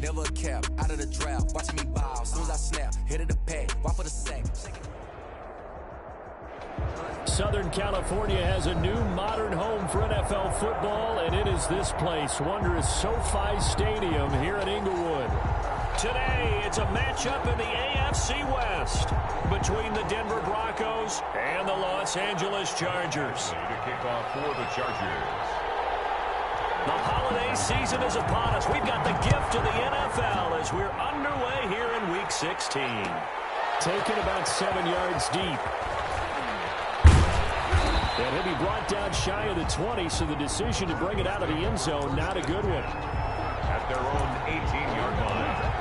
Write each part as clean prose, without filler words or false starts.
never a cap, out of the draft, watching me ball. As soon as I snap, hit of the pack, walk for the sack. Southern California has a new modern home for NFL football, and it is this place, wondrous SoFi Stadium here in Inglewood. Today, it's a matchup in the AFC West between the Denver Broncos and the Los Angeles Chargers. Ready to kick off for the Chargers. The holiday season is upon us. We've got the gift of the NFL as we're underway here in Week 16. Taken about 7 yards deep. And he'll be brought down shy of the 20, so the decision to bring it out of the end zone, not a good one. At their own 18-yard line.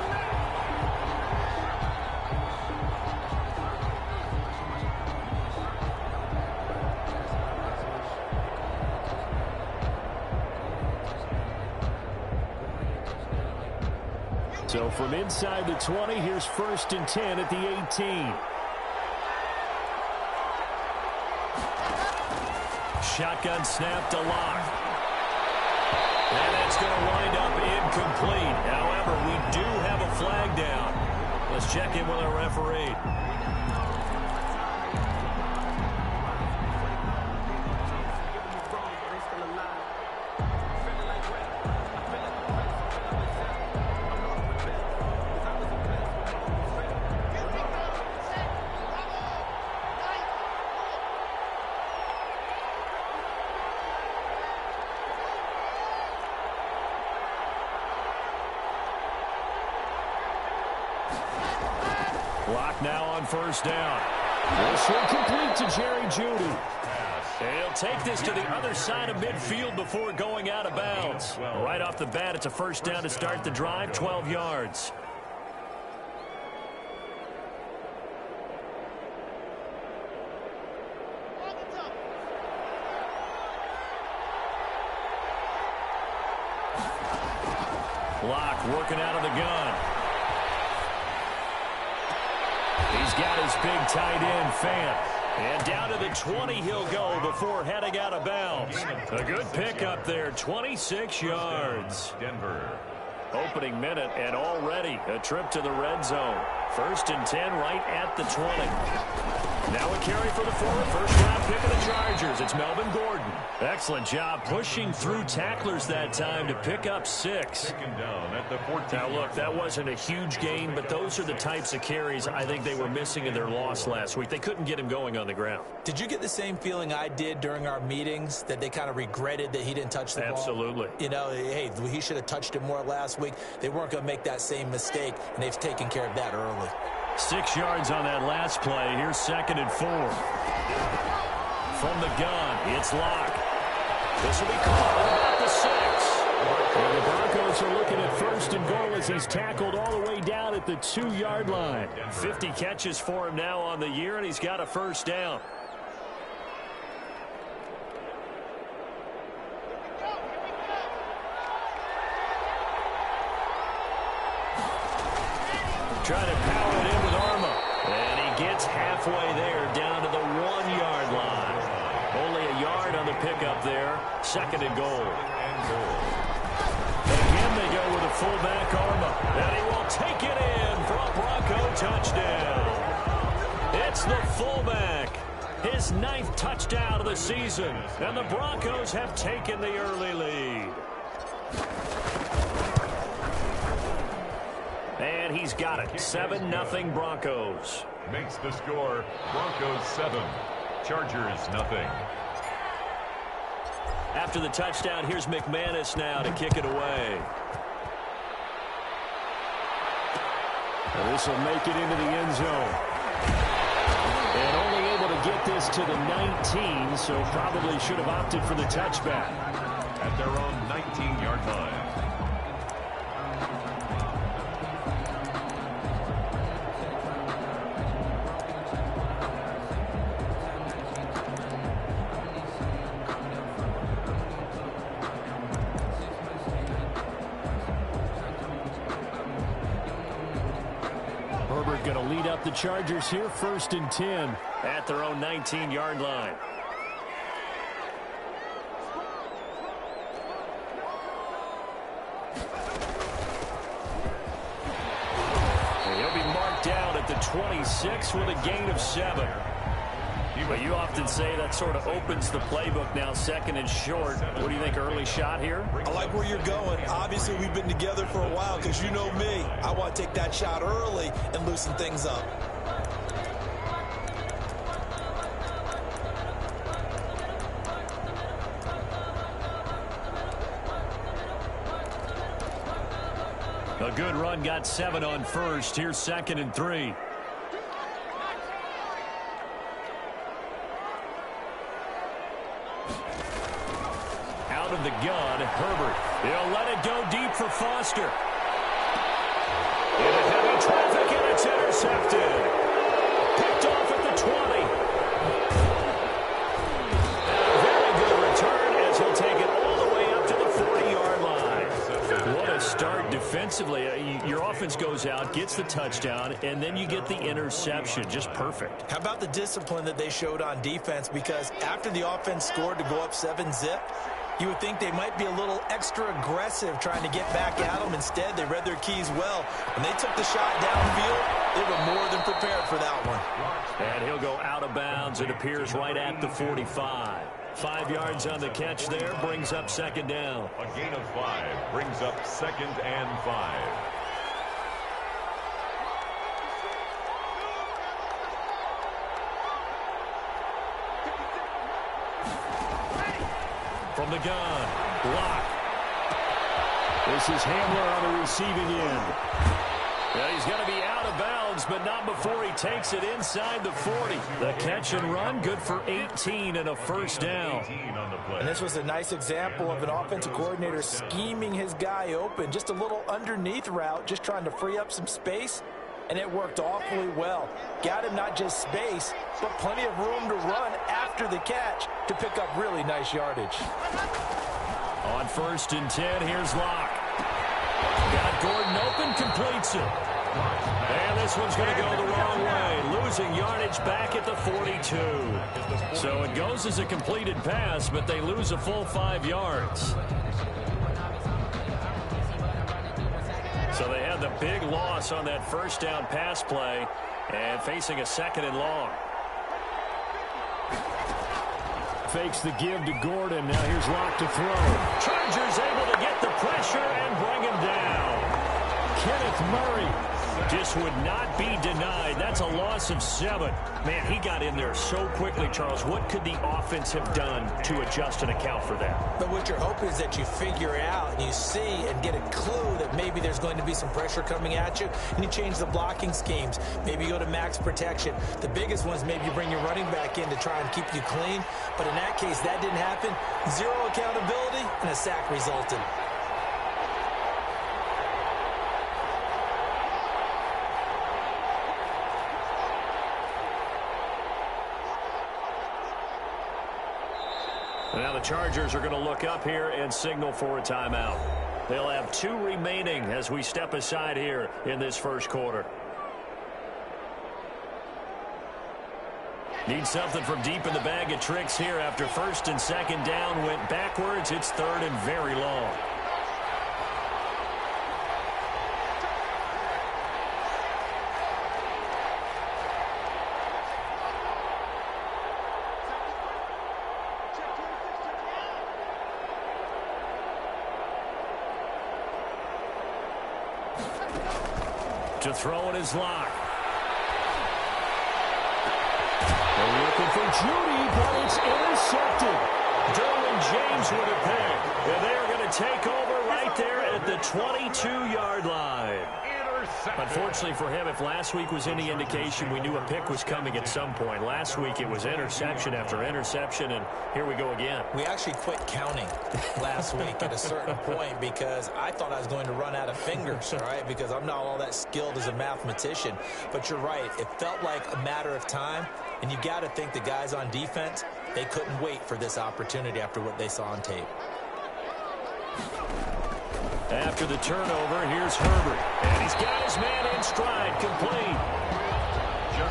So from inside the 20, here's 1st and 10 at the 18. Shotgun snap to Locke. And it's going to wind up incomplete. However, we do have a flag down. Let's check in with our referee. Clock now on 1st down. This will complete to Jerry Jeudy. He'll take this to the other side of midfield before going out of bounds. Right off the bat, it's a 1st down to start the drive, 12 yards. Locke working out of the gun. He's got his big tight end, Fant. And down to the 20 he'll go before heading out of bounds. A good pickup there, 26 yards. Denver. Opening minute, and already a trip to the red zone. 1st and 10 right at the 20. Now a carry for the forward. 1st-round pick of the Chargers. It's Melvin Gordon. Excellent job pushing through tacklers that time to pick up 6. Down at the 14. Now, look, that wasn't a huge gain, but those are the types of carries I think they were missing in their loss last week. They couldn't get him going on the ground. Did you get the same feeling I did during our meetings, that they kind of regretted that he didn't touch the ball? Absolutely. You know, hey, he should have touched it more last week. They weren't going to make that same mistake, and they've taken care of that early. 6 yards on that last play. Here's 2nd and 4. From the gun, it's Locke. This will be caught at about the 6. And the Broncos are looking at 1st and goal as he's tackled all the way down at the 2-yard line. 50 catches for him now on the year, and he's got a 1st down. Trying to power it in with Arma. And he gets halfway there, down to the 1-yard line. Only a yard on the pickup there. 2nd and goal. Again, they go with a fullback, Arma. And he will take it in for a Bronco touchdown. It's the fullback. His 9th touchdown of the season. And the Broncos have taken the early lead. And he's got it. 7-0 Broncos. Makes the score Broncos 7, Chargers nothing. After the touchdown, here's McManus now to kick it away. And this will make it into the end zone. And only able to get this to the 19, so probably should have opted for the touchback. At their own 19-yard line. Herbert going to lead up the Chargers here, 1st and 10 at their own 19-yard line. 26 with a gain of 7. But you often say that sort of opens the playbook now, 2nd and short. What do you think, early shot here? I like where you're going. Obviously, we've been together for a while because you know me. I want to take that shot early and loosen things up. A good run, got 7 on first. Here's 2nd and 3. Out of the gun, Herbert. He'll let it go deep for Foster. Into heavy traffic, and it's intercepted. Picked off at the 20. And a very good return as he'll take it all the way up to the 40-yard line. What a start defensively. Your offense goes out, gets the touchdown, and then you get the interception. Just perfect. How about the discipline that they showed on defense? Because after the offense scored to go up 7-zip, you would think they might be a little extra aggressive trying to get back at them. Instead, they read their keys well. When they took the shot downfield, they were more than prepared for that one. And he'll go out of bounds. It appears right at the 45. 5 yards on the catch there, brings up 2nd down. A gain of 5 brings up 2nd and 5. From the gun, block. This is Hamler on the receiving end. Yeah, he's going to be out of bounds, but not before he takes it inside the 40. The catch and run, good for 18 and a first down. And this was a nice example of an offensive coordinator scheming his guy open. Just a little underneath route, just trying to free up some space. And it worked awfully well. Got him not just space, but plenty of room to run after the catch to pick up really nice yardage. On 1st and 10, here's Locke. Got Gordon open, completes it. And this one's going to go the wrong way, losing yardage back at the 42. So it goes as a completed pass, but they lose a full 5 yards. So they had the big loss on that first down pass play and facing a 2nd and long. Fakes the give to Gordon. Now here's Locke to throw. Chargers able to get the pressure and bring him down. Kenneth Murray just would not be denied. That's a loss of 7. Man, he got in there so quickly, Charles. What could the offense have done to adjust and account for that? But what you're hoping is that you figure it out and you see and get a clue that maybe there's going to be some pressure coming at you, and you change the blocking schemes. Maybe you go to max protection. The biggest ones, maybe you bring your running back in to try and keep you clean. But in that case, that didn't happen. 0 accountability, and a sack resulted. Now the Chargers are going to look up here and signal for a timeout. They'll have 2 remaining as we step aside here in this first quarter. Need something from deep in the bag of tricks here after 1st and 2nd down went backwards. It's 3rd and very long. To throw it is Locke. They're looking for Judy, but it's intercepted. Derwin James with a pick. And they are going to take over right there at the 22-yard line. Unfortunately for him, if last week was any indication, we knew a pick was coming at some point. Last week it was interception after interception, and here we go again. We actually quit counting last week at a certain point because I thought I was going to run out of fingers, all right, because I'm not all that skilled as a mathematician. But you're right. It felt like a matter of time, and you got to think the guys on defense, they couldn't wait for this opportunity after what they saw on tape. After the turnover, here's Herbert. And he's got his man in stride, complete.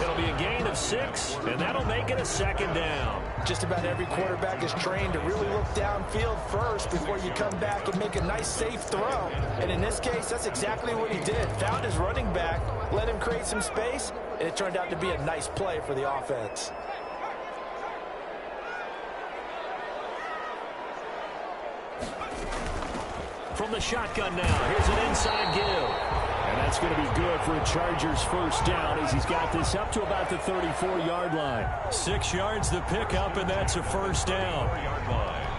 It'll be a gain of 6, and that'll make it a 2nd down. Just about every quarterback is trained to really look downfield first before you come back and make a nice, safe throw. And in this case, that's exactly what he did. Found his running back, let him create some space, and it turned out to be a nice play for the offense. From the shotgun now, here's an inside give. And that's going to be good for a Chargers first down as he's got this up to about the 34-yard line. 6 yards the pickup, and that's a first down. 4-yard line.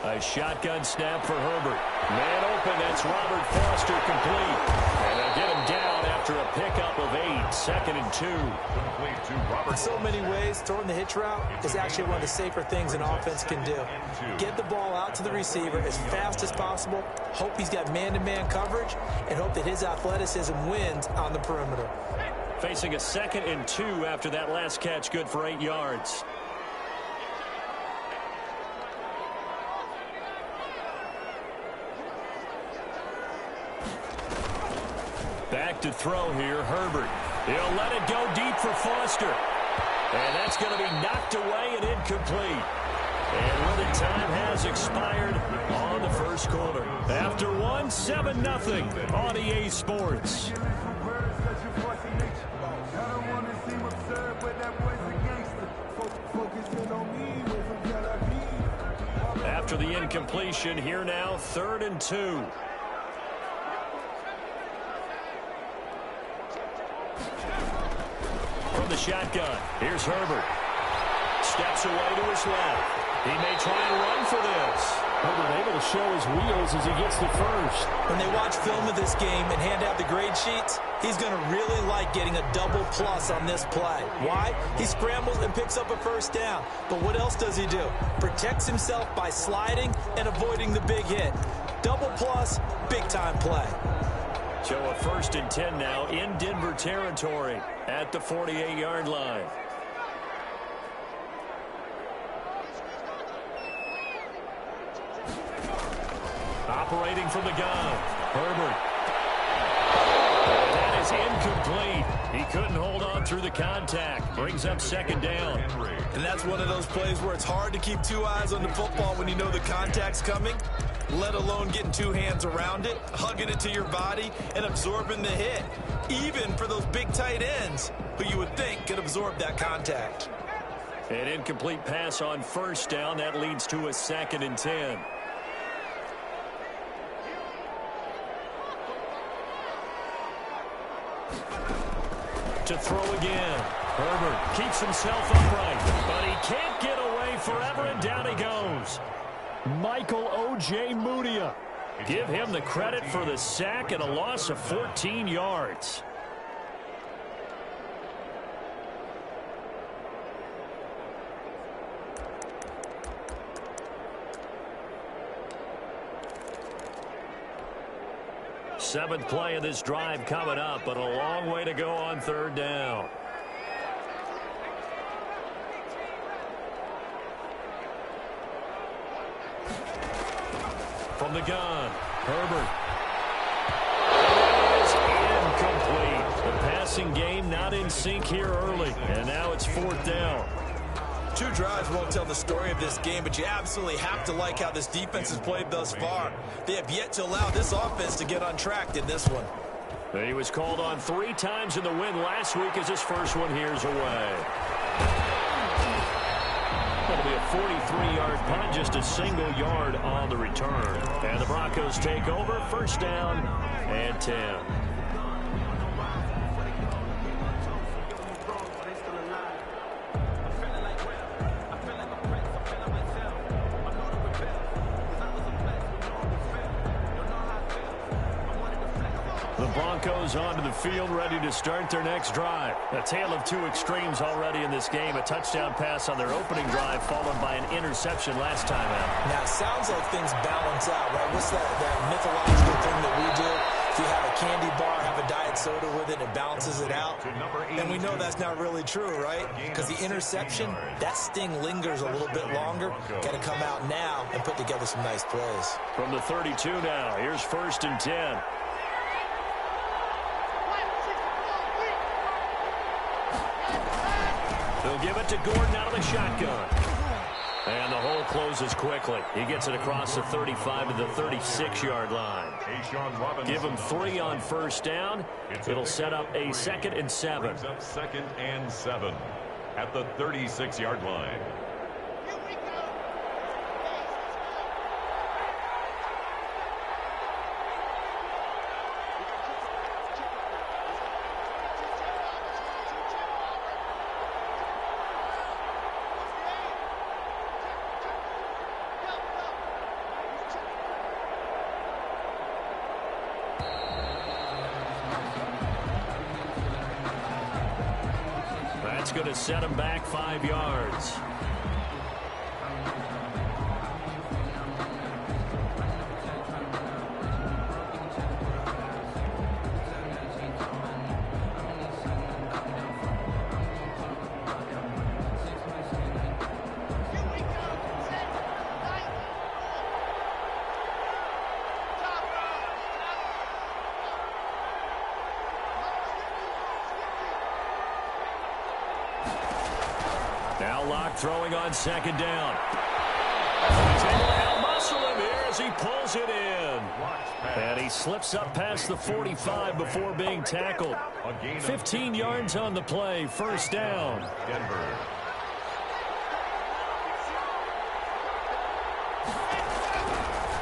A shotgun snap for Herbert. Man open, that's Robert Foster complete. And they'll get him down after a pickup of 8, 2nd and 2. Complete to Robert. In so many ways, throwing the hitch route is actually one of the safer things an offense can do. Get the ball out to the receiver as fast as possible, hope he's got man-to-man coverage, and hope that his athleticism wins on the perimeter. Facing a 2nd and 2 after that last catch, good for 8 yards. Back to throw here, Herbert. He'll let it go deep for Foster. And that's going to be knocked away and incomplete. And when the time has expired on the first quarter. After 1, 7-0 on EA Sports. After the incompletion, here now, 3rd and 2. From the shotgun, here's Herbert. Steps away to his left. He may try and run for this. Herbert able to show his wheels as he gets the first. When they watch film of this game and hand out the grade sheets, he's going to really like getting a double plus on this play. Why? He scrambles and picks up a first down. But what else does he do? Protects himself by sliding and avoiding the big hit. Double plus, big-time play. So a 1st and 10 now in Denver territory at the 48-yard line. Operating from the gun, Herbert. And that is incomplete. He couldn't hold on through the contact. Brings up 2nd down. And that's one of those plays where it's hard to keep 2 eyes on the football when you know the contact's coming, let alone getting 2 hands around it, hugging it to your body, and absorbing the hit. Even for those big tight ends who you would think could absorb that contact. An incomplete pass on 1st down. That leads to a 2nd and 10. To throw again. Herbert keeps himself upright, but he can't get away forever, and down he goes. Michael O.J. Mudia. Give him the credit for the sack and a loss of 14 yards. Seventh play of this drive coming up, but a long way to go on 3rd down. From the gun, Herbert. It is incomplete. The passing game not in sync here early, and now it's 4th down. 2 drives won't tell the story of this game, but you absolutely have to like how this defense has played thus far. They have yet to allow this offense to get on track in this one. He was called on 3 times in the win last week as his first one here's away. That'll be a 43-yard punt, just a single yard on the return. And the Broncos take over, 1st down and 10. The Broncos onto the field, ready to start their next drive. A tale of 2 extremes already in this game. A touchdown pass on their opening drive, followed by an interception last time out. Now, it sounds like things balance out, right? What's that mythological thing that we do? If you have a candy bar, have a diet soda with it, it balances it out. And we know that's not really true, right? Because the interception, that sting lingers a little bit longer. Got to come out now and put together some nice plays. From the 32 now, here's 1st and 10. They'll give it to Gordon out of the shotgun. And the hole closes quickly. He gets it across the 35 to the 36-yard line. Give him 3 on 1st down. It'll set up a 2nd and 7. Brings up 2nd and 7 at the 36-yard line. That's going to set him back 5 yards. Now Locke throwing on 2nd down. He's able to out-muscle him here as he pulls it in. And he slips up past the 45 before being tackled. 15 yards on the play, 1st down. Denver.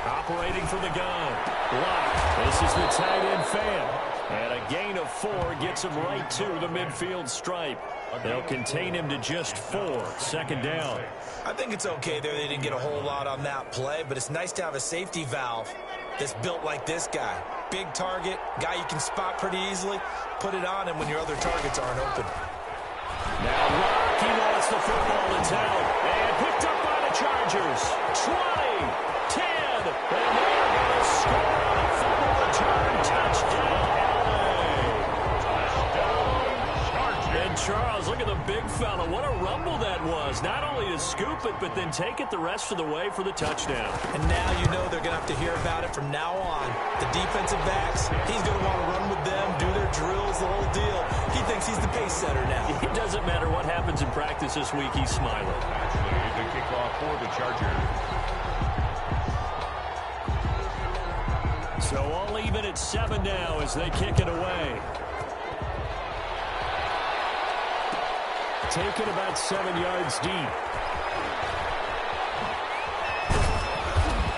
Operating from the gun. Locke. This is the tight end fan. And a gain of 4 gets him right to the midfield stripe. They'll contain him to just 4. 2nd down. I think it's okay there. They didn't get a whole lot on that play, but it's nice to have a safety valve that's built like this guy. Big target, guy you can spot pretty easily. Put it on him when your other targets aren't open. Now Locke, he lost the football. It's out. And picked up by the Chargers. 20, 10, and they're going to score on a fumble return. Touchdown. And Charles, look at the big fella. What a rumble that was. Not only to scoop it, but then take it the rest of the way for the touchdown. And now you know they're going to have to hear about it from now on. The defensive backs, he's going to want to run with them, do their drills, the whole deal. He thinks he's the pace setter now. It doesn't matter what happens in practice this week. He's smiling. Actually, the kickoff for the Chargers. So all even at 7 now as they kick it away. Taken about 7 yards deep.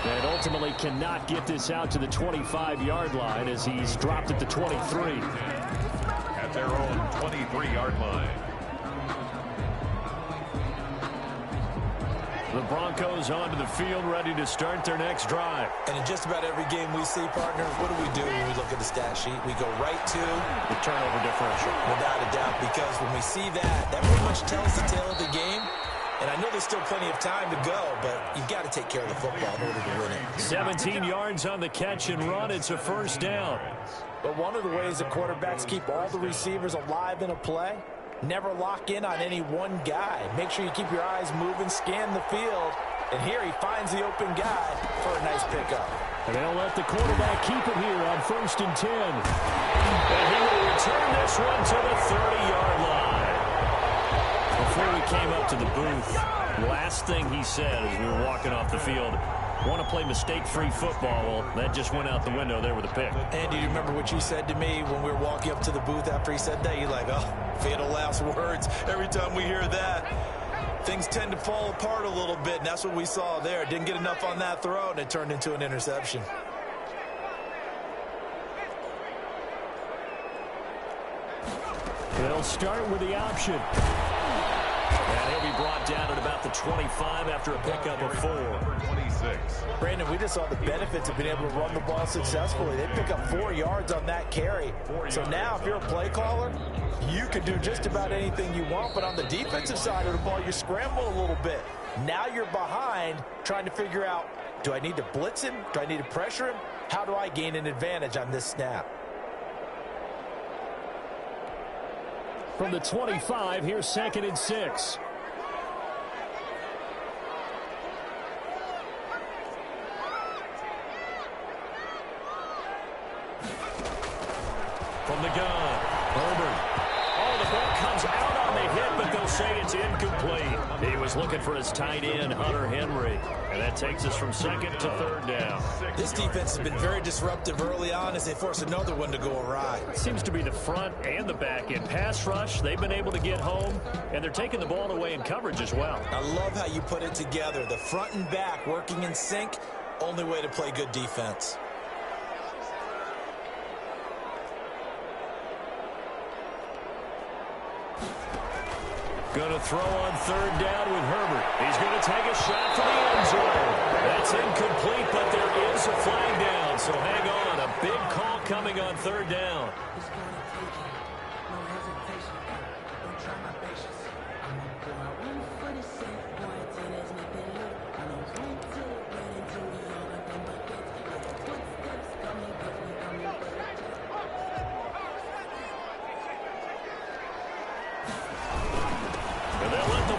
And ultimately cannot get this out to the 25-yard line as he's dropped at the 23. At their own 23-yard line. The Broncos onto the field, ready to start their next drive. And in just about every game we see, partner, what do we do when we look at the stat sheet? We go right to the turnover differential. Without a doubt, because when we see that, that pretty much tells the tale of the game. And I know there's still plenty of time to go, but you've got to take care of the football in order to win it. 17 yards on the catch and run. It's a 1st down. But one of the ways that quarterbacks keep all the receivers alive in a play, never lock in on any one guy. Make sure you keep your eyes moving, scan the field. And here he finds the open guy for a nice pickup. And they'll let the quarterback keep it here on 1st and 10. And he will return this one to the 30-yard line. Before we came up to the booth, last thing he said as we were walking off the field, want to play mistake-free football. Well, that just went out the window there with a pick. Andy, do you remember what you said to me when we were walking up to the booth after he said that? You're like, oh, fatal last words. Every time we hear that, things tend to fall apart a little bit, and that's what we saw there. Didn't get enough on that throw, and it turned into an interception. They'll start with the option. And he'll be brought down at about the 25 after a pickup of 4. 26. Brandon, we just saw the benefits of being able to run the ball successfully. They pick up 4 yards on that carry. So now if you're a play caller, you can do just about anything you want. But on the defensive side of the ball, you scramble a little bit. Now you're behind trying to figure out, do I need to blitz him? Do I need to pressure him? How do I gain an advantage on this snap? From the 25, here's 2nd and 6. From the gun, Herbert. Oh, the ball comes out on the hit, but they'll say it's incomplete. He was looking for his tight end, Hunter Henry. And that takes us from 2nd to 3rd down. This defense has been very disruptive early on as they force another one to go awry. Seems to be the front and the back end. Pass rush, they've been able to get home, and they're taking the ball away in coverage as well. I love how you put it together. The front and back working in sync, only way to play good defense. Going to throw on 3rd down with Herbert. He's going to take a shot for the end zone. That's incomplete, but there is a flag down. So hang on. A big call coming on 3rd down.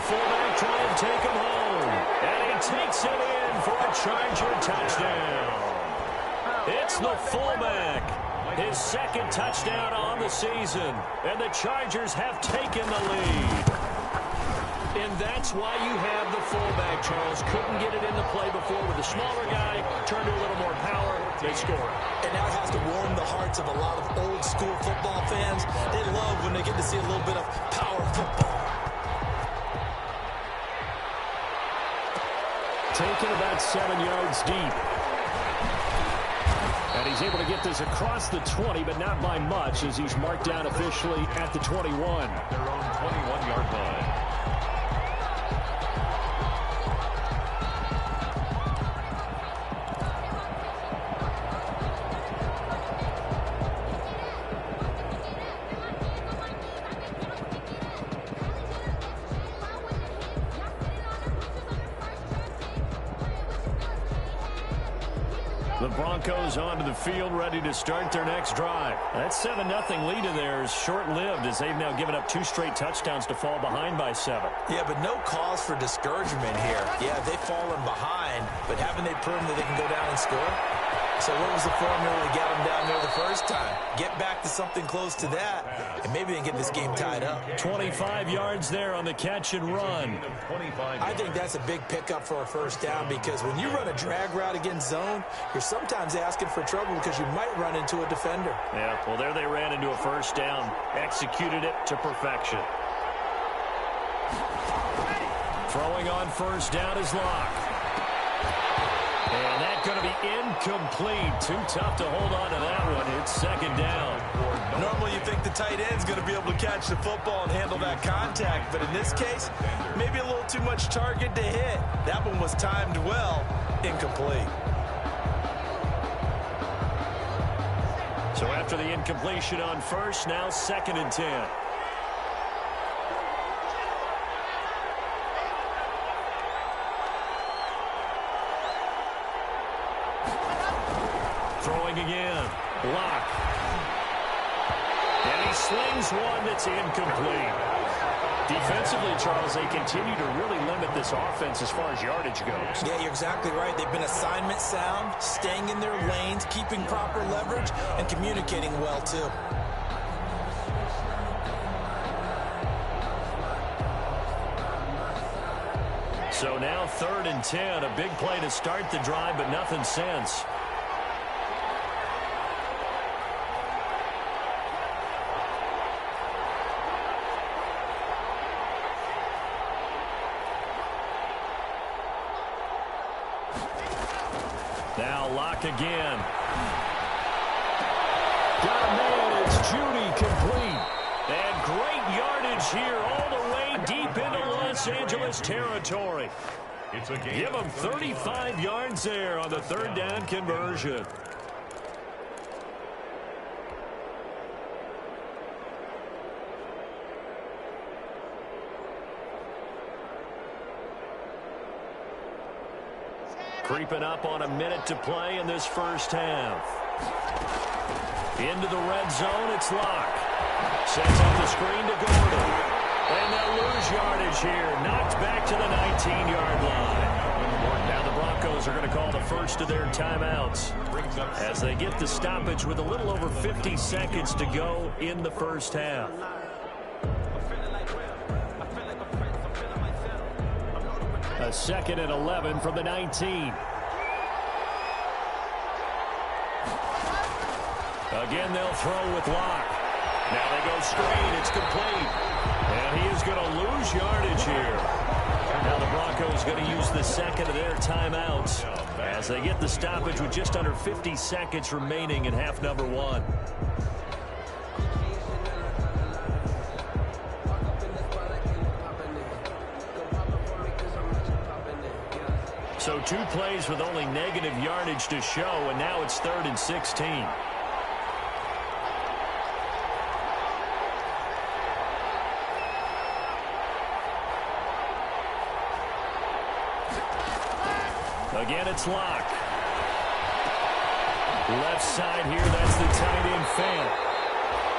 Fullback trying to take him home. And he takes it in for a Charger touchdown. It's the fullback. His 2nd touchdown on the season. And the Chargers have taken the lead. And that's why you have the fullback, Charles. Couldn't get it into play before with the smaller guy. Turned to a little more power. They score. And that has to warm the hearts of a lot of old school football fans. They love when they get to see a little bit of power football. Taken about 7 yards deep. And he's able to get this across the 20, but not by much as he's marked down officially at the 21. Their own 21-yard line. The Broncos onto the field, ready to start their next drive. That 7-0 lead of theirs short-lived as they've now given up 2 straight touchdowns to fall behind by 7. Yeah, but no cause for discouragement here. Yeah, they've fallen behind, but haven't they proven that they can go down and score? So what was the formula to get them down there the first time? Get back to something close to that, and maybe they can get this game tied up. 25 yards there on the catch and run. I think that's a big pickup for a first down because when you run a drag route against zone, you're sometimes asking for trouble because you might run into a defender. Yeah, well, there they ran into a first down. Executed it to perfection. Throwing on first down is Locke. And that's going to be incomplete. Too tough to hold on to that one. It's 2nd down. Normally you think the tight end's going to be able to catch the football and handle that contact. But in this case, maybe a little too much target to hit. That one was timed well. Incomplete. So after the incompletion on first, now 2nd and 10. Throwing again. Locke. And he slings one that's incomplete. Defensively, Charles, they continue to really limit this offense as far as yardage goes. Yeah, you're exactly right. They've been assignment sound, staying in their lanes, keeping proper leverage, and communicating well, too. So now 3rd and 10. A big play to start the drive, but nothing since. Now Locke again. Got a man, it's Judy complete. And great yardage here all the way deep into Los Angeles territory. Give them 35 yards there on the 3rd down conversion. Creeping up on a minute to play in this first half. Into the red zone, it's Locke. Sets up the screen to Gordon. And they'll lose yardage here. Knocked back to the 19-yard line. Now the Broncos are going to call the first of their timeouts as they get the stoppage with a little over 50 seconds to go in the first half. A 2nd and 11 from the 19. Again, they'll throw with Locke. Now they go screen. It's complete. And he is going to lose yardage here. Now the Broncos going to use the 2nd of their timeouts as they get the stoppage with just under 50 seconds remaining in half number 1. So 2 plays with only negative yardage to show, and now it's 3rd and 16. Again, it's Locke. Left side here, that's the tight end Fant.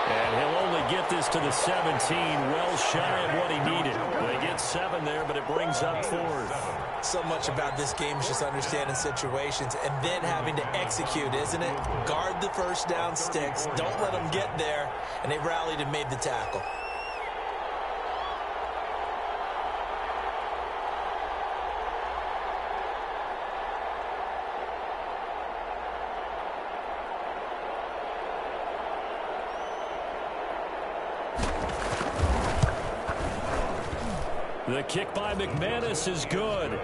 And he'll only get this to the 17, well shy of what he needed. They get 7 there, but it brings up 4th. So much about this game is just understanding situations and then having to execute, isn't it? Guard the first down sticks. Don't let them get there. And they rallied and made the tackle. The kick by McManus is good.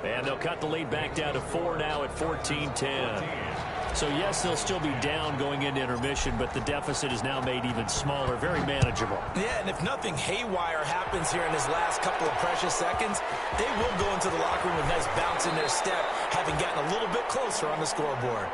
And they'll cut the lead back down to 4 now at 14-10. So, yes, they'll still be down going into intermission, but the deficit is now made even smaller, very manageable. Yeah, and if nothing haywire happens here in his last couple of precious seconds, they will go into the locker room with a nice bounce in their step, having gotten a little bit closer on the scoreboard.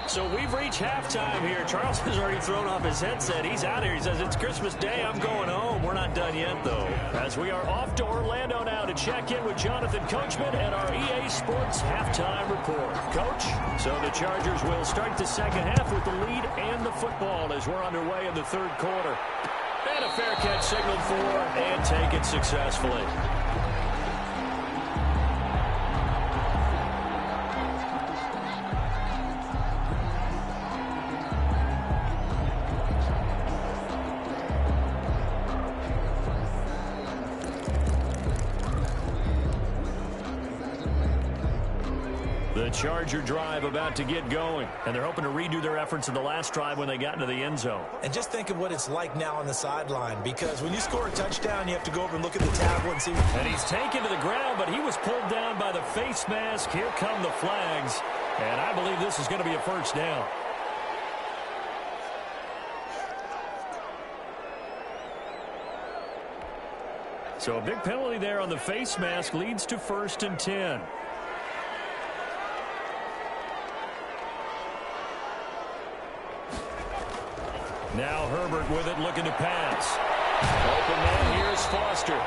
So we've reached halftime here. Charles has already thrown off his headset. He's out here. He says, it's Christmas Day. I'm going home. We're not done yet, though. As we are off to Orlando now to check in with Jonathan Coachman and our EA Sports halftime report. Coach, so the Chargers will start the second half with the lead and the football as we're underway in the third quarter. And a fair catch signaled for and taken successfully. The Charger drive about to get going, and they're hoping to redo their efforts in the last drive when they got into the end zone. And just think of what it's like now on the sideline, because when you score a touchdown, you have to go over and look at the tablet and see. And he's taken to the ground, but he was pulled down by the face mask. Here come the flags, and I believe this is going to be a first down. So a big penalty there on the face mask leads to 1st and 10. Now Herbert with it, looking to pass. Open man here is Foster.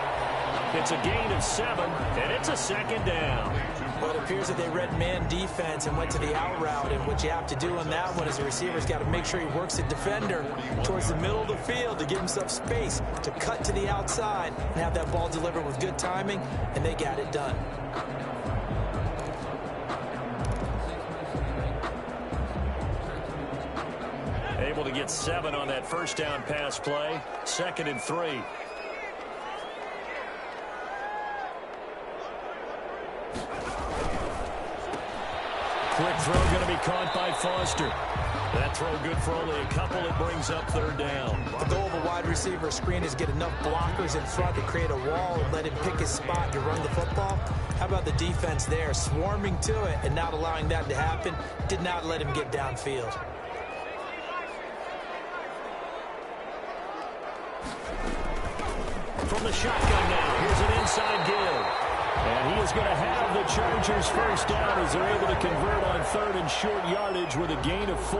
It's a gain of 7, and it's a 2nd down. Well, it appears that they read man defense and went to the out route, and what you have to do on that one is the receiver's got to make sure he works the defender towards the middle of the field to give himself space to cut to the outside and have that ball delivered with good timing, and they got it done. Able to get 7 on that first down pass play. 2nd and 3. Quick throw going to be caught by Foster. That throw good for only a couple. It brings up 3rd down. The goal of a wide receiver screen is get enough blockers in front to create a wall and let him pick his spot to run the football. How about the defense there, swarming to it and not allowing that to happen? Did not let him get downfield. From the shotgun now, here's an inside give. And he is going to have the Chargers first down as they're able to convert on 3rd and short yardage with a gain of 4.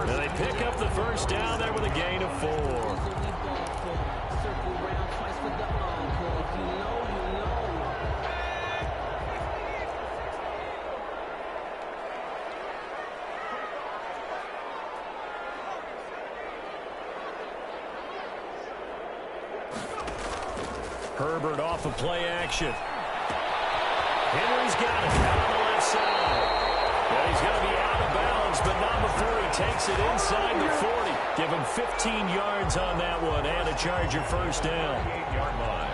And they pick up the first down there with a gain of 4. Herbert off of play action. Henry's got it out on the left side. And he's going to be out of bounds, but not before he takes it inside the 40. Give him 15 yards on that one and a Charger first down. 8-yard line.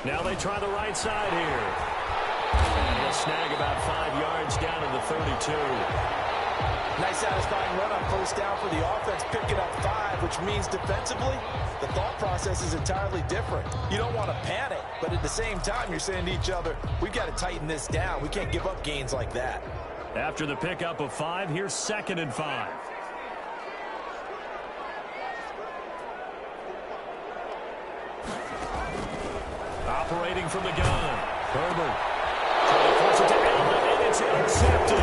Now they try the right side here. And he'll snag about 5 yards down to the 32. Nice satisfying run on first down for the offense, picking up 5, which means defensively, the thought process is entirely different. You don't want to panic, but at the same time, you're saying to each other, we've got to tighten this down. We can't give up gains like that. After the pickup of 5, here's 2nd and 5. Operating from the gun. Herbert. Trying to force it to Allen, and it's intercepted.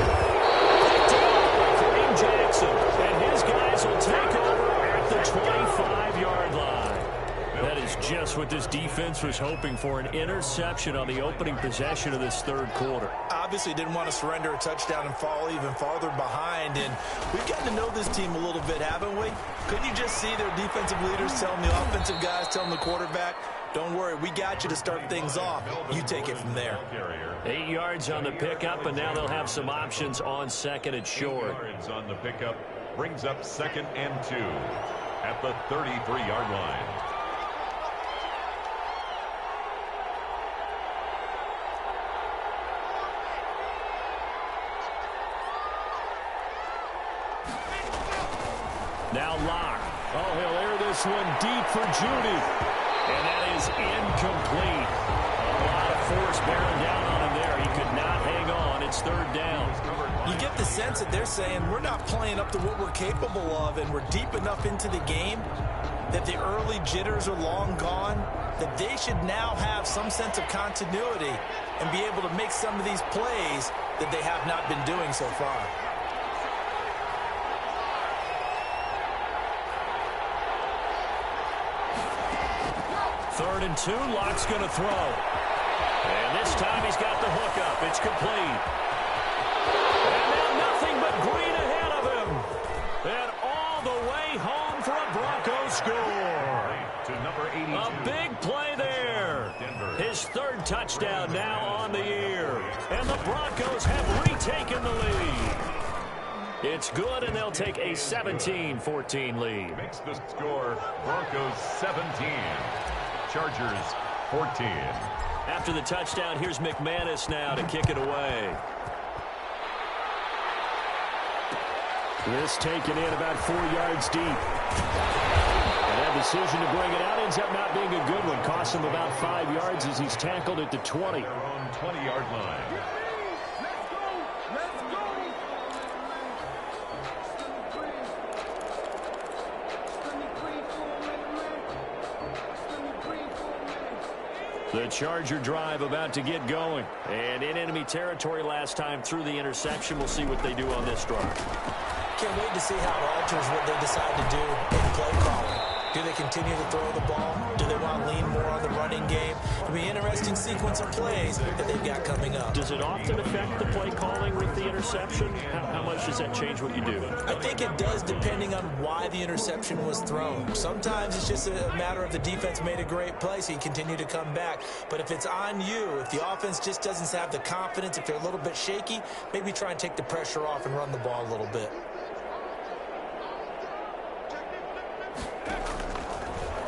Picked off by Kareem Jackson. And his guys will take over at the 25-yard line. That is just what this defense was hoping for, an interception on the opening possession of this third quarter. Obviously didn't want to surrender a touchdown and fall even farther behind. And we've gotten to know this team a little bit, haven't we? Couldn't you just see their defensive leaders telling the offensive guys, telling the quarterback, don't worry, we got you to start things off. You take it from there. 8 yards on the pickup, and now they'll have some options on 2nd and short. 8 yards on the pickup brings up 2nd and 2 at the 33-yard line. Now Locke. Oh, he'll air this one deep for Judy. And that is incomplete. A lot of force bearing down on him there. He could not hang on. It's 3rd down. You get the sense that they're saying we're not playing up to what we're capable of, and we're deep enough into the game that the early jitters are long gone, that they should now have some sense of continuity and be able to make some of these plays that they have not been doing so far. Third and 2, Locke's going to throw. And this time he's got the hookup. It's complete. And now nothing but green ahead of him. And all the way home for a Broncos score. To number 82. A big play there. His 3rd touchdown now on the year. And the Broncos have retaken the lead. It's good, and they'll take a 17-14 lead. Makes the score Broncos 17. Chargers 14. After the touchdown, here's McManus now to kick it away. This taken in about 4 yards deep. And that decision to bring it out ends up not being a good one. Costs him about 5 yards as he's tackled at the 20. Their own 20-yard line. The Charger drive about to get going. And in enemy territory last time through the interception. We'll see what they do on this drive. Can't wait to see how it alters what they decide to do in play calling. Do they continue to throw the ball? Do they want to lean more on the running game? It'll be an interesting sequence of plays that they've got coming up. Does it often affect the play calling with the interception? How much does that change what you do? I think it does, depending on why the interception was thrown. Sometimes it's just a matter of the defense made a great play, so you continue to come back. But if it's on you, if the offense just doesn't have the confidence, if they're a little bit shaky, maybe try and take the pressure off and run the ball a little bit.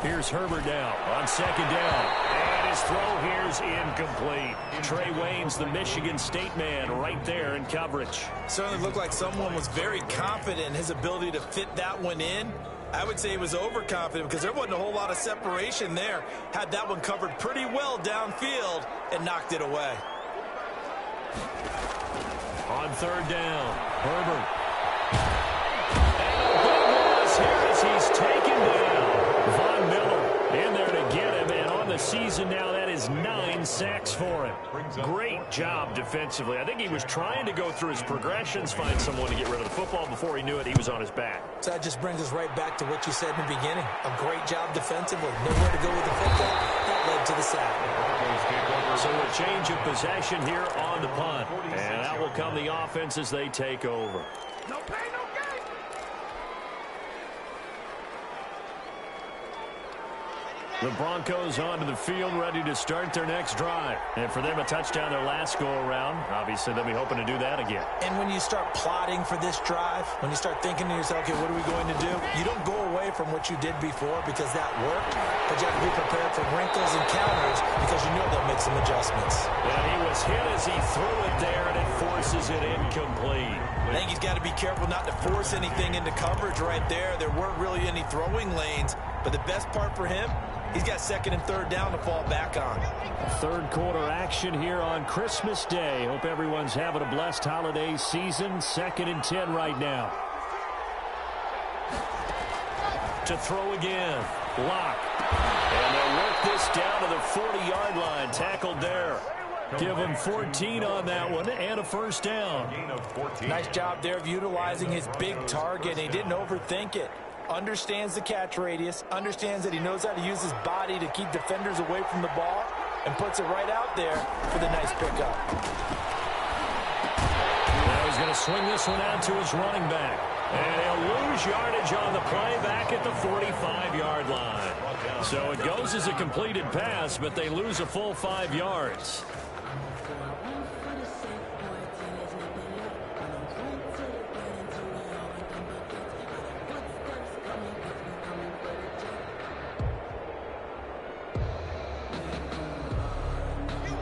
Here's Herbert now on 2nd down. And his throw here's incomplete. Trey Wayne's the Michigan State man right there in coverage. Certainly looked like someone was very confident in his ability to fit that one in. I would say he was overconfident because there wasn't a whole lot of separation there. Had that one covered pretty well downfield and knocked it away. On 3rd down, Herbert. And a big loss here as he's taken down. Von Miller in there to get him, and on on the season now. That is 9 sacks for him. Great job defensively. I think he was trying to go through his progressions, find someone to get rid of the football. Before he knew it, he was on his back. So that just brings us right back to what you said in the beginning. A great job defensively. Nowhere to go with the football. That led to the sack. So a change of possession here on the punt. And out will come the offense as they take over. No pain, no gain. The Broncos onto the field, ready to start their next drive. And for them, a touchdown their last go-around. Obviously, they'll be hoping to do that again. And when you start plotting for this drive, when you start thinking to yourself, okay, what are we going to do? You don't go away from what you did before because that worked, but you have to be prepared for wrinkles and counters because you know they'll make some adjustments. Yeah, he was hit as he threw it there, and it forces it incomplete. I think he's got to be careful not to force anything into coverage right there. There weren't really any throwing lanes, but the best part for him, he's got second and third down to fall back on. Third quarter action here on Christmas Day. Hope everyone's having a blessed holiday season. 2nd and 10 right now. To throw again. Lock. And they'll work this down to the 40-yard line. Tackled there. Give him 14 on that one and a first down. Nice job there of utilizing his big target. He didn't overthink it. Understands the catch radius, understands that he knows how to use his body to keep defenders away from the ball, and puts it right out there for the nice pickup. Now he's going to swing this one out to his running back. And he'll lose yardage on the play back at the 45-yard line. So it goes as a completed pass, but they lose a full 5 yards.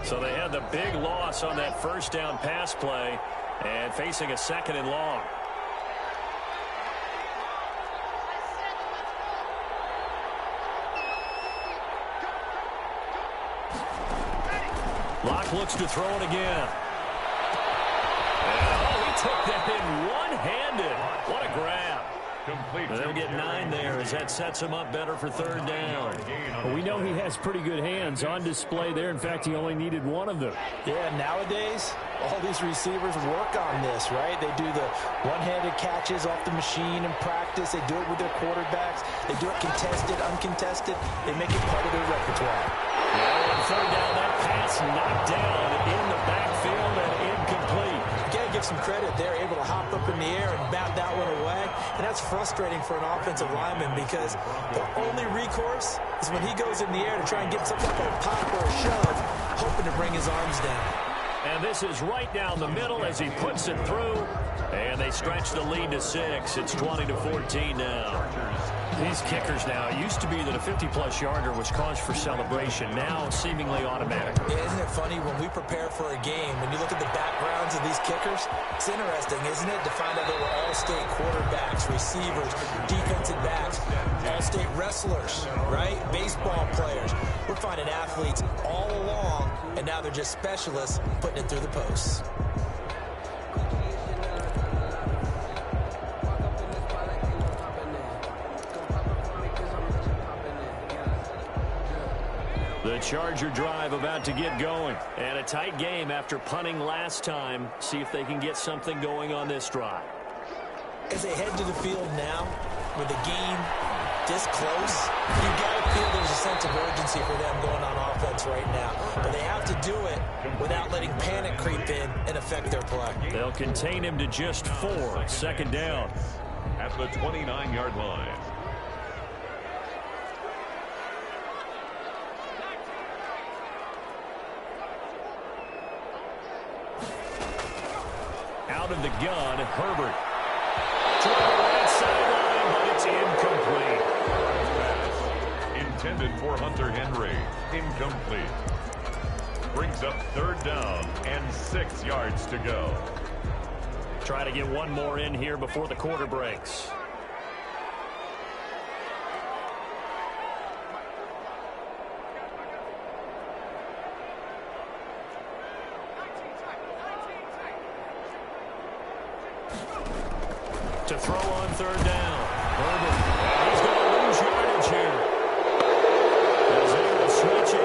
So they had the big loss on that first down pass play and facing a 2nd and long. Locke looks to throw it again. And, he took that in one-handed. What a grab. They'll get 9 there as that sets him up better for third down. Well, we know he has pretty good hands on display there. In fact, he only needed one of them. Yeah, nowadays, all these receivers work on this, right? They do the one-handed catches off the machine in practice. They do it with their quarterbacks. They do it contested, uncontested. They make it part of their repertoire. Well, on third down, that pass knocked down in the backfield and incomplete. You got to give some credit. They're able to hop up in the air and bat that one away. And that's frustrating for an offensive lineman because the only recourse is when he goes in the air to try and get something like a pop or a shove, hoping to bring his arms down. And this is right down the middle as he puts it through. And they stretch the lead to 6. It's 20-14 now. These kickers now, it used to be that a 50-plus yarder was cause for celebration. Now seemingly automatic. Yeah, isn't it funny when we prepare for a game, when you look at the backgrounds of these kickers, it's interesting, isn't it, to find out they were all-state quarterbacks, receivers, defensive backs, all-state wrestlers, right? Baseball players. We're finding athletes all along, and now they're just specialists putting it through the posts. The Charger drive about to get going. And a tight game after punting last time. See if they can get something going on this drive. As they head to the field now, with the game this close, you've got to feel there's a sense of urgency for them going on offense right now. But they have to do it without letting panic creep in and affect their play. They'll contain him to just 4. 2nd down. At the 29-yard line. Out of the gun, Herbert. To the right sideline, but it's incomplete. Intended for Hunter Henry. Incomplete. Brings up third down and 6 yards to go. Try to get one more in here before the quarter breaks. To throw on third down. Herbert. He's going to lose yardage here. As they will switch it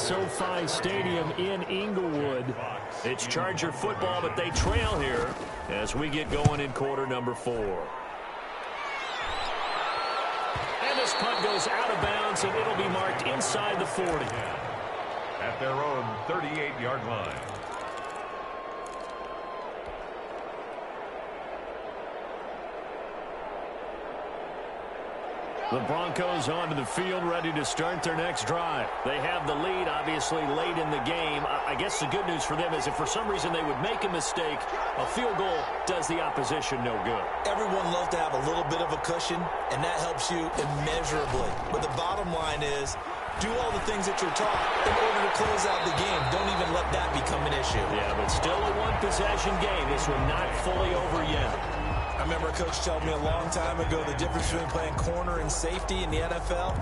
SoFi Stadium in Inglewood. It's Charger football, but they trail here as we get going in quarter number 4. And this punt goes out of bounds, and it'll be marked inside the 40. At their own 38-yard line. The Broncos onto the field, ready to start their next drive. They have the lead, obviously, late in the game. I guess the good news for them is if for some reason they would make a mistake, a field goal does the opposition no good. Everyone loves to have a little bit of a cushion, and that helps you immeasurably. But the bottom line is, do all the things that you're taught in order to close out the game. Don't even let that become an issue. Yeah, but still a one-possession game. This one not fully over yet. I remember a coach told me a long time ago the difference between playing corner and safety in the NFL.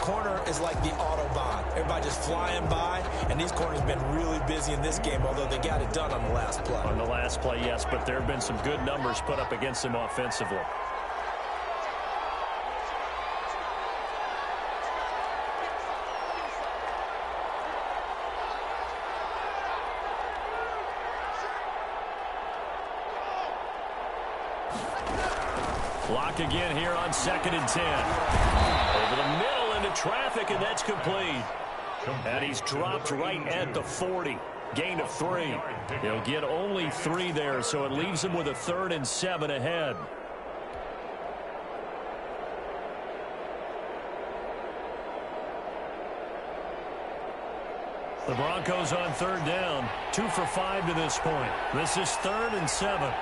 Corner is like the Autobahn. Everybody just flying by, and these corners have been really busy in this game, although they got it done on the last play. On the last play, yes, but there have been some good numbers put up against them offensively. Block again here on 2nd and 10. Over the middle into traffic, and that's complete. And he's dropped right at the 40. Gain of 3. He'll get only 3 there, so it leaves him with a 3rd and 7 ahead. The Broncos on 3rd down. 2 for 5 to this point. This is 3rd and 7.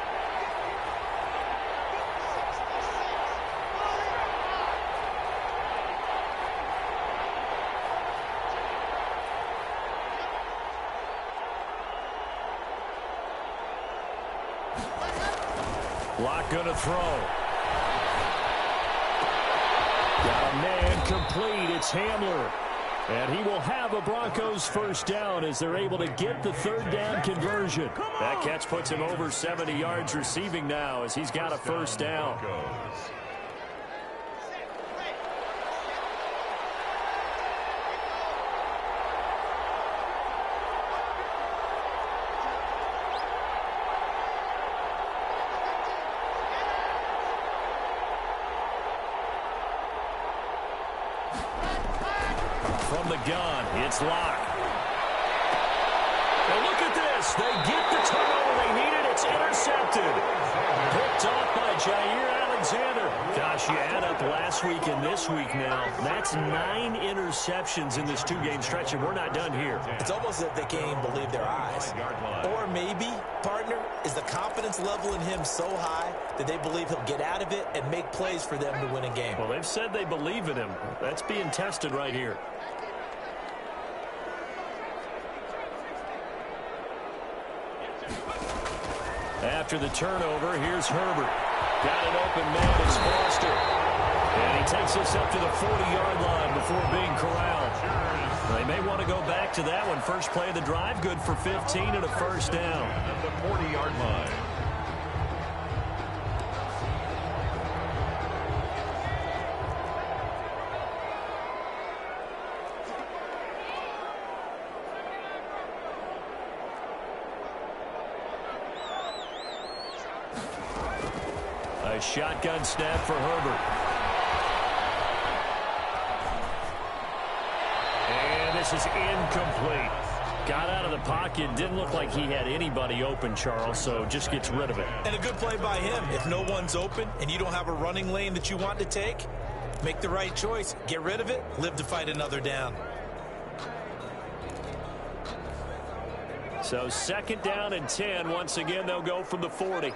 Lock going to throw. Got a man complete. It's Hamler. And he will have a Broncos first down as they're able to get the 3rd down conversion. That catch puts him over 70 yards receiving now as he's got a first down. From the gun, it's Locke. Now look at this. They get the turnover they needed. It's intercepted. Picked off by Jair Alexander. Gosh, you add up last week and this week now. That's 9 interceptions in this 2-game stretch, and we're not done here. It's almost as if they can't even believe their eyes. Or maybe, partner, is the confidence level in him so high that they believe he'll get out of it and make plays for them to win a game. Well, they've said they believe in him. That's being tested right here. After the turnover, here's Herbert. Got an open man, it's Foster. And he takes us up to the 40-yard line before being corralled. They may want to go back to that one. First play of the drive, good for 15 and a first down. At the 40-yard line. A shotgun snap for Herbert. And this is incomplete. Got out of the pocket. Didn't look like he had anybody open, Charles, so just gets rid of it. And a good play by him. If no one's open and you don't have a running lane that you want to take, make the right choice. Get rid of it. Live to fight another down. So 2nd down and 10. Once again, they'll go from the 40.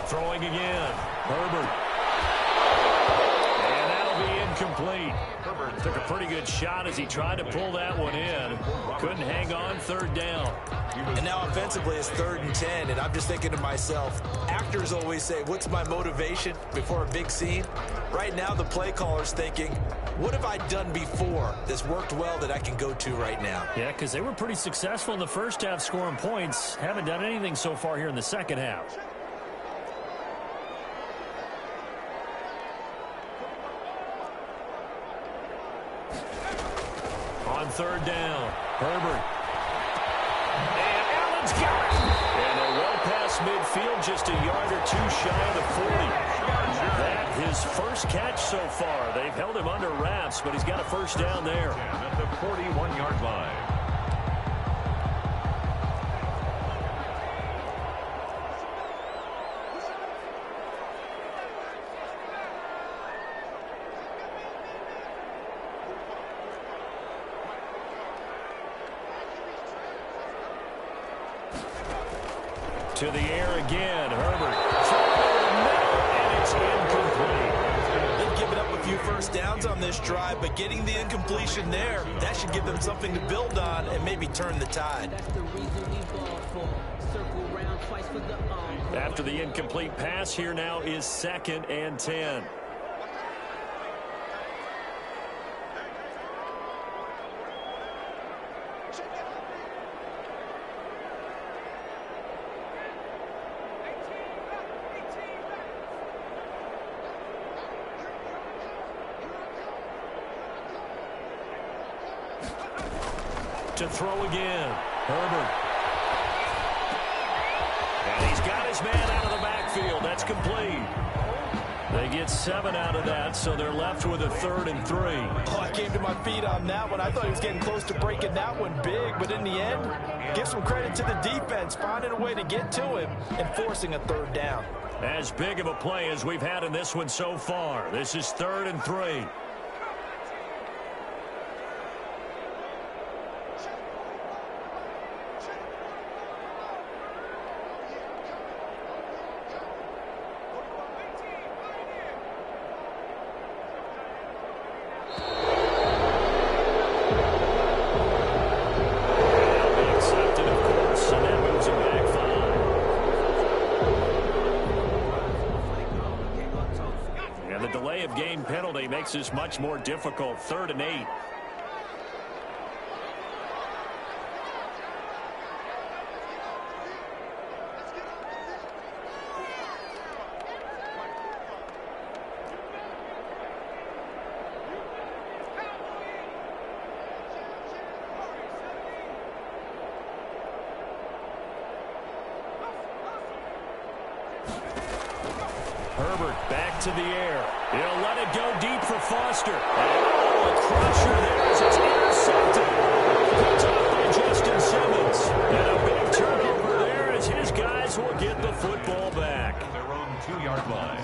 Throwing again. Herbert. And that'll be incomplete. Took a pretty good shot as he tried to pull that one in. Couldn't hang on, third down. And now offensively it's 3rd and 10, and I'm just thinking to myself, actors always say, what's my motivation before a big scene? Right now the play caller's thinking, what have I done before that's worked well that I can go to right now? Yeah, because they were pretty successful in the first half scoring points. Haven't done anything so far here in the second half. On 3rd down, Herbert. And Allen's got it. And they're well past midfield, just a yard or 2 shy of the 40. That his first catch so far. They've held him under wraps, but he's got a first down there. At the 41-yard line. To the air again, Herbert. And it's incomplete. They've given up a few first downs on this drive, but getting the incompletion there, that should give them something to build on and maybe turn the tide. After the incomplete pass, here now is 2nd and 10. To throw again, Herbert. And he's got his man out of the backfield. That's complete. They get 7 out of that, so they're left with a 3rd and 3. Oh, I came to my feet on that one. I thought he was getting close to breaking that one big, but in the end, give some credit to the defense, finding a way to get to him and forcing a 3rd down. As big of a play as we've had in this one so far. This is 3rd and 3. Makes this much more difficult. 3rd and 8. Herbert back to the air. He'll let it go deep for Foster. Oh, a crusher there as it's intercepted. Picked off by Justin Simmons. And a big turnover there as his guys will get the football back. Their own 2-yard line.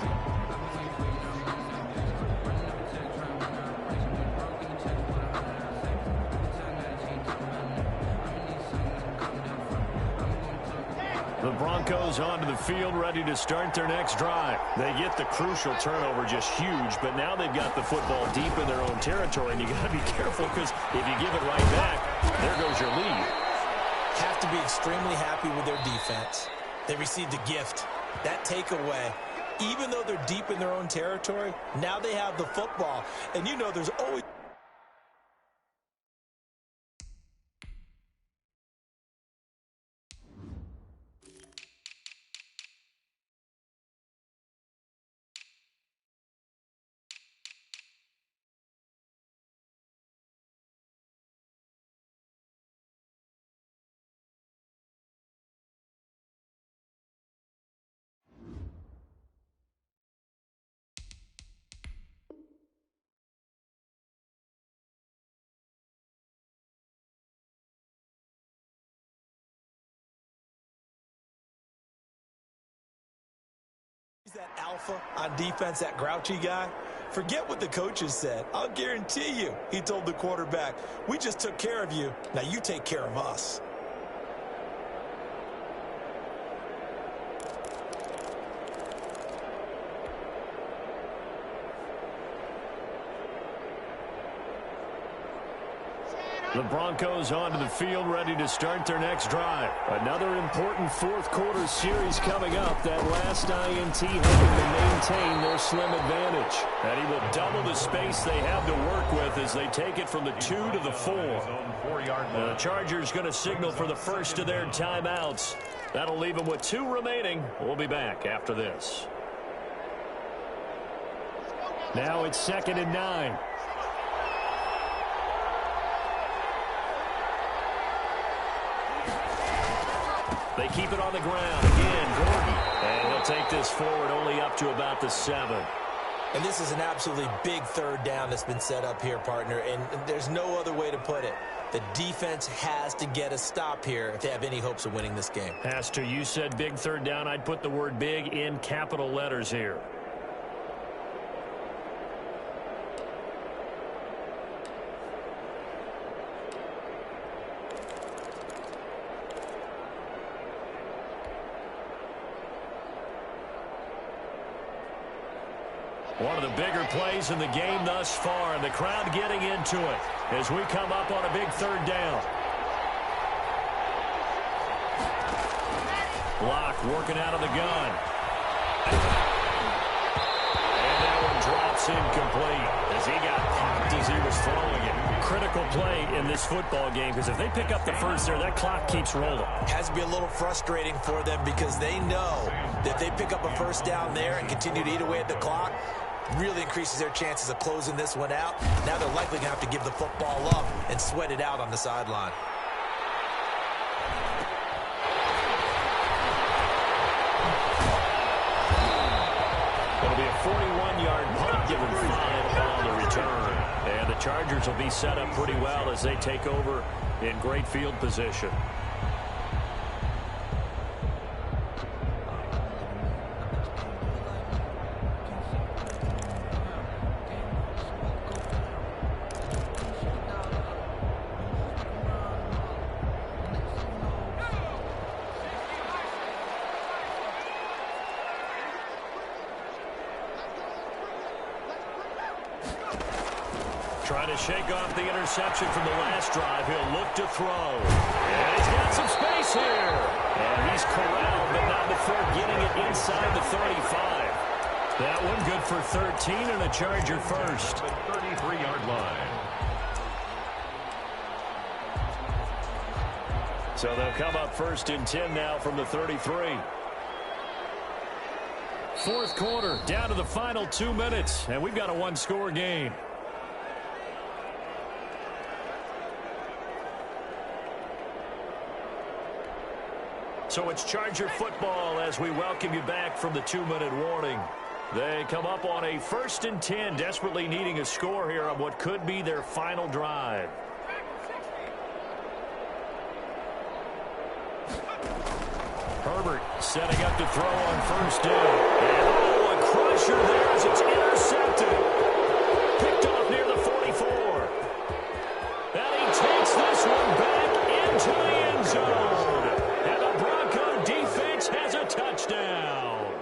The Broncos onto the field, ready to start their next drive. They get the crucial turnover, just huge, but now they've got the football deep in their own territory, and you got to be careful because if you give it right back, there goes your lead. Have to be extremely happy with their defense. They received a gift. That takeaway, even though they're deep in their own territory, now they have the football, and you know there's always... that alpha on defense, that grouchy guy. Forget what the coaches said. I'll guarantee you, he told the quarterback, we just took care of you. Now you take care of us. The Broncos onto the field, ready to start their next drive. Another important fourth-quarter series coming up. That last INT helping to maintain their slim advantage. And he will double the space they have to work with as they take it from the 2 to the 4. The Chargers going to signal for the first of their timeouts. That'll leave them with 2 remaining. We'll be back after this. Now it's 2nd and 9. They keep it on the ground. Again, Gordon. And he'll take this forward only up to about the 7. And this is an absolutely big third down that's been set up here, partner. And there's no other way to put it. The defense has to get a stop here if they have any hopes of winning this game. Pastor, you said big third down. I'd put the word big in capital letters here. One of the bigger plays in the game thus far, and the crowd getting into it as we come up on a big third down. Block working out of the gun. And that one drops incomplete as he got popped as he was throwing it. Critical play in this football game because if they pick up the first there, that clock keeps rolling. Has to be a little frustrating for them because they know that if they pick up a first down there and continue to eat away at the clock, really increases their chances of closing this one out. Now they're likely going to have to give the football up and sweat it out on the sideline. It'll be a 41-yard punt given 5 on the return. And the Chargers will be set up pretty well as they take over in great field position. Trying to shake off the interception from the last drive. He'll look to throw. And he's got some space here. And he's corralled, but not before getting it inside the 35. That one good for 13 and a Charger first. The 33-yard line. So they'll come up 1st and 10 now from the 33. Fourth quarter, down to the final 2 minutes. And we've got a one-score game. So it's Charger football as we welcome you back from the 2-minute warning. They come up on a 1st and 10, desperately needing a score here on what could be their final drive. Herbert setting up to throw on 1st down. And a crusher there as it's intercepted. Picked off near the 44. And he takes this one back into the end zone. Has a touchdown.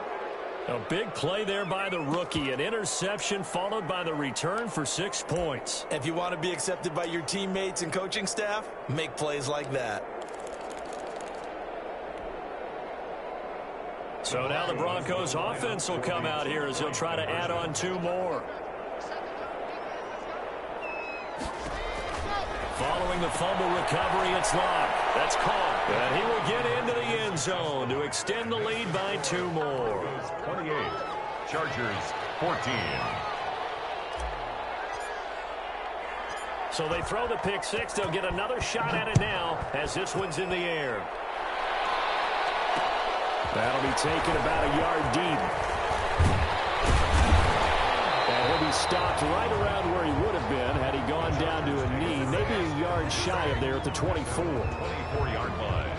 A big play there by the rookie. An interception followed by the return for 6 points. If you want to be accepted by your teammates and coaching staff, make plays like that. So now the Broncos offense will come out here as they'll try to add on 2 more. Following the fumble recovery, it's Locke. That's caught. And he will get into the end zone to extend the lead by 2 more. 28, Chargers 14. So they throw the pick 6. They'll get another shot at it now as this one's in the air. That'll be taken about a yard deep. And he'll be stopped right around where he would have been had he gone down to a knee, maybe a yard shy of there at the 24. 24-yard line.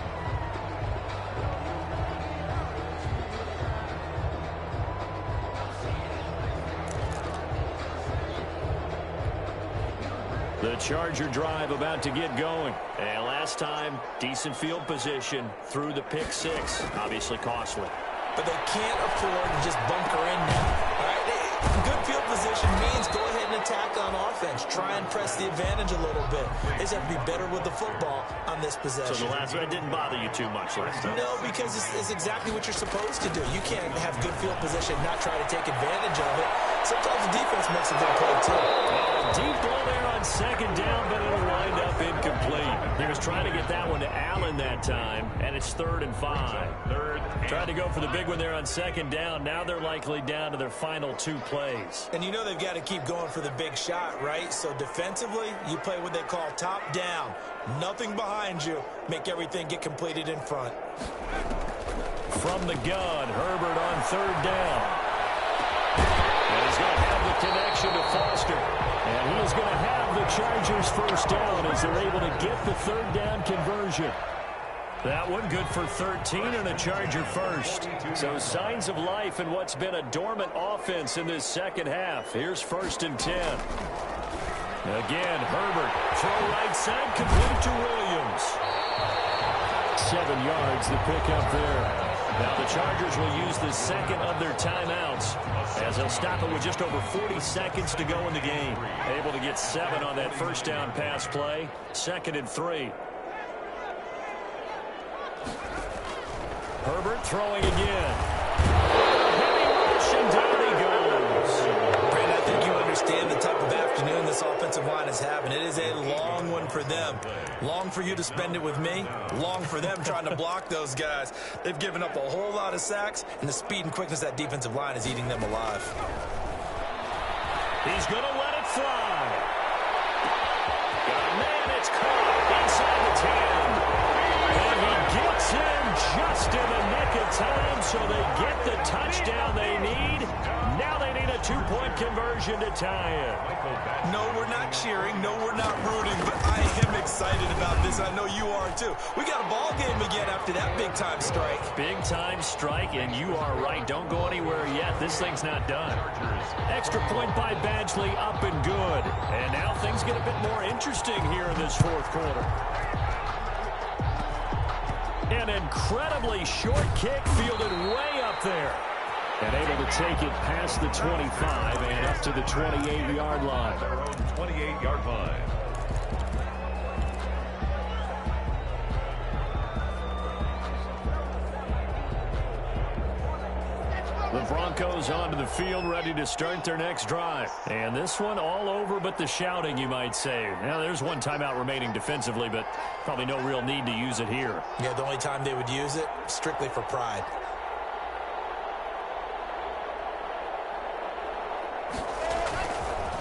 The Charger drive about to get going. And last time, decent field position through the pick 6. Obviously costly. But they can't afford to just bunker in now. All right? Good field position possession means go ahead and attack on offense. Try and press the advantage a little bit. They just have to be better with the football on this possession. So the last one didn't bother you too much last time? No, because it's exactly what you're supposed to do. You can't have good field position and not try to take advantage of it. Sometimes the defense makes a good play, too. Deep ball there on second down, but it'll wind up incomplete. He was trying to get that one to Allen that time, and it's 3rd and 5. Tried to go for the big one there on second down. Now they're likely down to their final 2 plays. And you know they've got to keep going for the big shot, right? So defensively, you play what they call top down. Nothing behind you. Make everything get completed in front. From the gun, Herbert on 3rd down. And he's going to have the connection to Foster. And he is going to have the Chargers first down as they're able to get the 3rd down conversion. That one good for 13 and a Charger first. So signs of life in what's been a dormant offense in this second half. Here's 1st and 10. Again, Herbert, throw right side, complete to Williams. 7 yards, the pickup there. Now the Chargers will use the second of their timeouts as they'll stop it with just over 40 seconds to go in the game. Able to get 7 on that first down pass play. 2nd and 3. Herbert throwing again. Heavy rush and down he goes. Brandon, I think you understand the type of afternoon this offensive line is having. It is a long one for them. Long for you to spend it with me. Long for them trying to block those guys. They've given up a whole lot of sacks, and the speed and quickness of that defensive line is eating them alive. He's going to let it fly. Got a man, it's caught inside the 10. And he gets in just in the nick of time, so they get the touchdown they need. Now they need a 2-point conversion to tie it. No, we're not cheering. No, we're not rooting, but I am excited about this. I know you are, too. We got a ball game again after that big-time strike. Big-time strike, and you are right. Don't go anywhere yet. This thing's not done. Extra point by Badgley, up and good. And now things get a bit more interesting here in this 4th quarter. An incredibly short kick fielded way up there. And able to take it past the 25 and up to the 28-yard line. Their own 28-yard line. The Broncos onto the field, ready to start their next drive. And this one all over but the shouting, you might say. Now, there's one timeout remaining defensively, but probably no real need to use it here. Yeah, the only time they would use it, strictly for pride.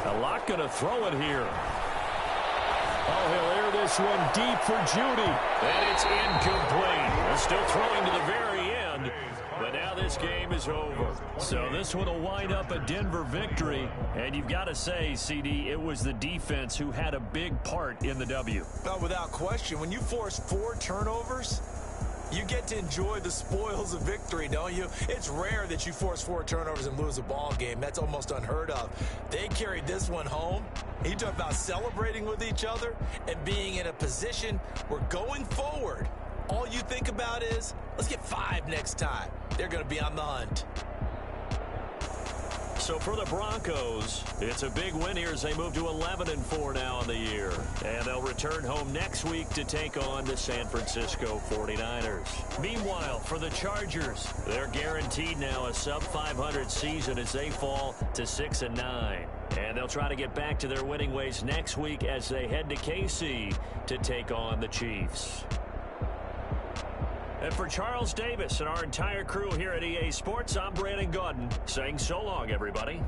A lot going to throw it here. Oh, he'll air this one deep for Judy. And it's incomplete. They're still throwing to the very end. But now this game is over. So this one will wind up a Denver victory. And you've got to say, CD, it was the defense who had a big part in the W. Oh, without question. When you force 4 turnovers, you get to enjoy the spoils of victory, don't you? It's rare that you force 4 turnovers and lose a ball game. That's almost unheard of. They carried this one home. You talk about celebrating with each other and being in a position where going forward, all you think about is, let's get 5 next time. They're going to be on the hunt. So for the Broncos, it's a big win here as they move to 11-4 now in the year. And they'll return home next week to take on the San Francisco 49ers. Meanwhile, for the Chargers, they're guaranteed now a sub-500 season as they fall to 6-9. And they'll try to get back to their winning ways next week as they head to KC to take on the Chiefs. And for Charles Davis and our entire crew here at EA Sports, I'm Brandon Gaudin saying so long, everybody.